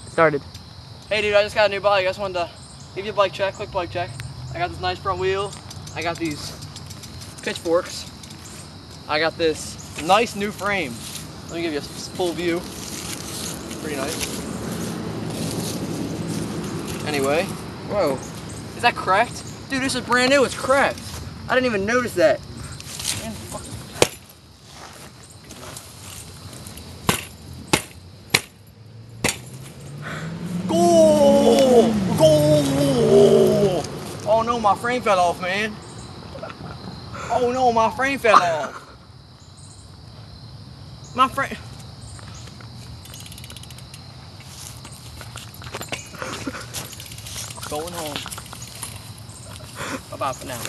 Started. Hey dude, I just got a new bike. I just wanted to give you a bike check, quick bike check. I got this nice front wheel. I got these pitchforks. I got this nice new frame. Let me give you a full view. Pretty nice. Anyway, whoa, is that cracked? Dude, this is brand new, it's cracked. I didn't even notice that. Man, fuck. Goal! Goal! Oh no, my frame fell off, man. Oh no, my frame fell off. My frame. Going home. Bye-bye for now.